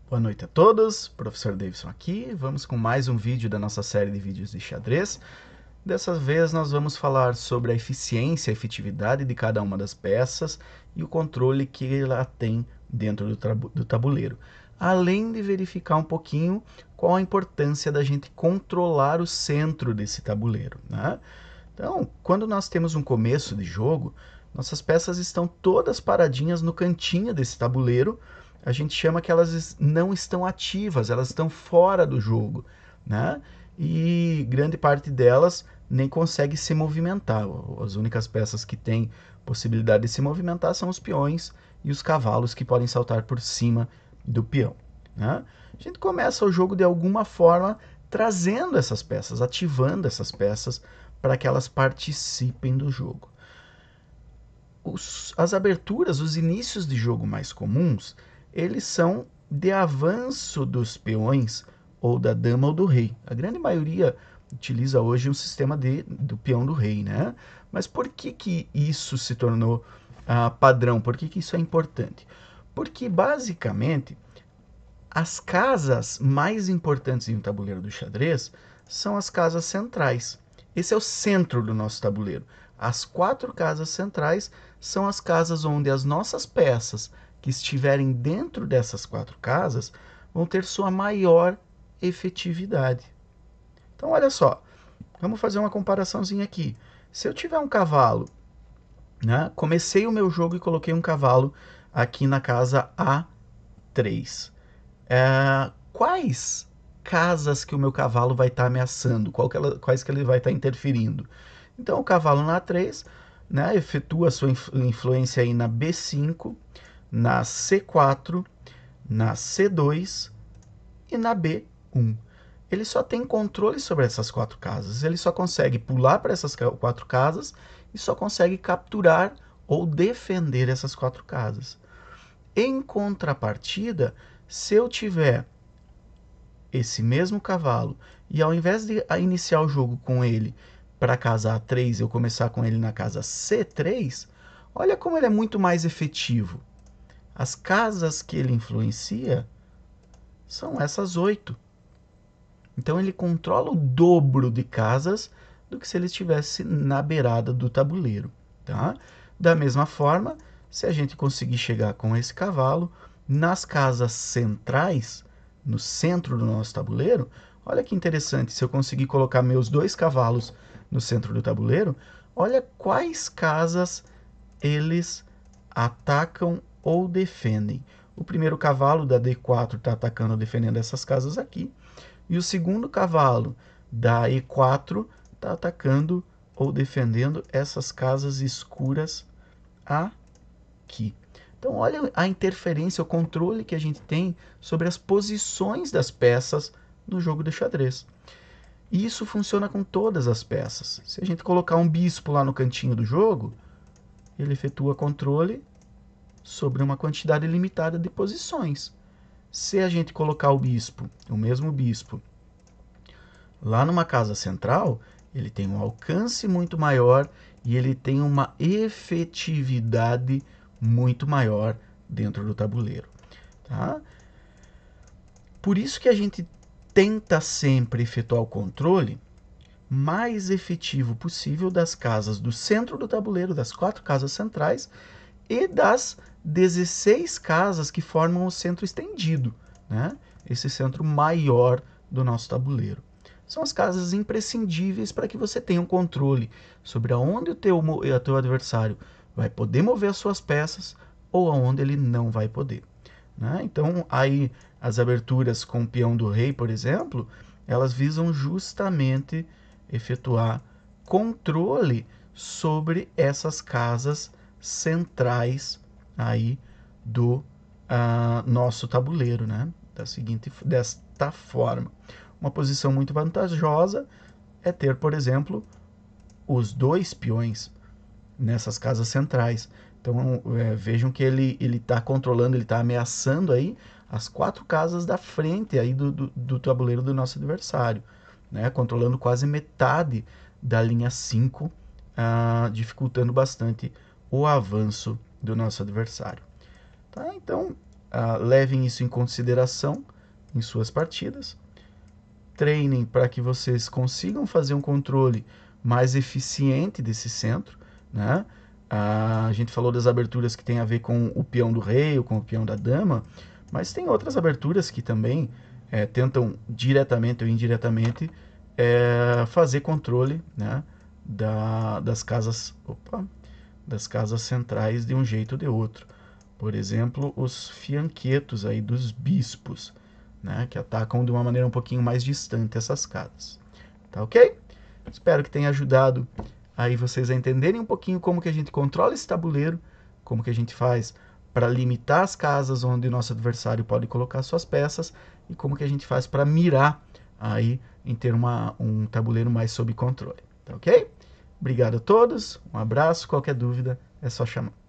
Boa noite a todos, professor Davidson aqui. Vamos com mais um vídeo da nossa série de vídeos de xadrez. Dessa vez nós vamos falar sobre a eficiência, a efetividade de cada uma das peças e o controle que ela tem dentro do tabuleiro. Além de verificar um pouquinho qual a importância da gente controlar o centro desse tabuleiro, né? Então, quando nós temos um começo de jogo, nossas peças estão todas paradinhas no cantinho desse tabuleiro. A gente chama que elas não estão ativas, elas estão fora do jogo, né? E grande parte delas nem consegue se movimentar. As únicas peças que têm possibilidade de se movimentar são os peões e os cavalos que podem saltar por cima do peão, né? A gente começa o jogo de alguma forma trazendo essas peças, ativando essas peças para que elas participem do jogo. As aberturas, os inícios de jogo mais comuns, eles são de avanço dos peões ou da dama ou do rei. A grande maioria utiliza hoje um sistema do peão do rei, né? Mas por que isso se tornou padrão? Por que isso é importante? Porque basicamente as casas mais importantes em um tabuleiro do xadrez são as casas centrais. Esse é o centro do nosso tabuleiro. As 4 casas centrais são as casas onde as nossas peças que estiverem dentro dessas 4 casas vão ter sua maior efetividade. Então, olha só, vamos fazer uma comparaçãozinha aqui. Se eu tiver um cavalo, né, comecei o meu jogo e coloquei um cavalo aqui na casa A3. Quais casas que o meu cavalo vai estar ameaçando? Quais que ele vai estar interferindo? Então, o cavalo na A3, né, efetua a sua influência aí na B5, na C4, na C2 e na B1. Ele só tem controle sobre essas 4 casas. Ele só consegue pular para essas 4 casas e só consegue capturar ou defender essas 4 casas. Em contrapartida, se eu tiver esse mesmo cavalo e ao invés de iniciar o jogo com ele para a casa A3, eu começar com ele na casa C3, olha como ele é muito mais efetivo. As casas que ele influencia são essas 8. Então ele controla o dobro de casas do que se ele estivesse na beirada do tabuleiro, tá? Da mesma forma, se a gente conseguir chegar com esse cavalo nas casas centrais, no centro do nosso tabuleiro, olha que interessante, se eu conseguir colocar meus 2 cavalos no centro do tabuleiro, olha quais casas eles atacam ou defendem. O primeiro cavalo da D4 está atacando ou defendendo essas casas aqui, e o segundo cavalo da E4 está atacando ou defendendo essas casas escuras aqui. Então, olha a interferência, o controle que a gente tem sobre as posições das peças no jogo de xadrez. E isso funciona com todas as peças. Se a gente colocar um bispo lá no cantinho do jogo, ele efetua controle sobre uma quantidade limitada de posições. Se a gente colocar o bispo, o mesmo bispo, lá numa casa central, ele tem um alcance muito maior e ele tem uma efetividade muito maior dentro do tabuleiro, tá? Por isso que a gente tenta sempre efetuar o controle mais efetivo possível das casas do centro do tabuleiro, das 4 casas centrais e das 16 casas que formam o centro estendido, né? Esse centro maior do nosso tabuleiro. São as casas imprescindíveis para que você tenha um controle sobre aonde o teu adversário vai poder mover as suas peças ou aonde ele não vai poder, né? Então, aí as aberturas com o peão do rei, por exemplo, elas visam justamente efetuar controle sobre essas casas centrais aí do nosso tabuleiro, né? Desta forma. Uma posição muito vantajosa é ter, por exemplo, os 2 peões nessas casas centrais. Então, vejam que ele está controlando, ele está ameaçando aí as 4 casas da frente aí do tabuleiro do nosso adversário, né? Controlando quase metade da linha 5, dificultando bastante o avanço do nosso adversário. Tá? Então, levem isso em consideração em suas partidas. Treinem para que vocês consigam fazer um controle mais eficiente desse centro, né? A gente falou das aberturas que tem a ver com o peão do rei ou com o peão da dama, mas tem outras aberturas que também tentam diretamente ou indiretamente fazer controle, né, das casas centrais de um jeito ou de outro. Por exemplo, os fianquetos aí dos bispos, né, que atacam de uma maneira um pouquinho mais distante essas casas. Tá ok? Espero que tenha ajudado aí vocês a entenderem um pouquinho como que a gente controla esse tabuleiro, como que a gente faz para limitar as casas onde o nosso adversário pode colocar suas peças e como que a gente faz para mirar aí em ter um tabuleiro mais sob controle. Tá ok? Obrigado a todos, um abraço, qualquer dúvida é só chamar.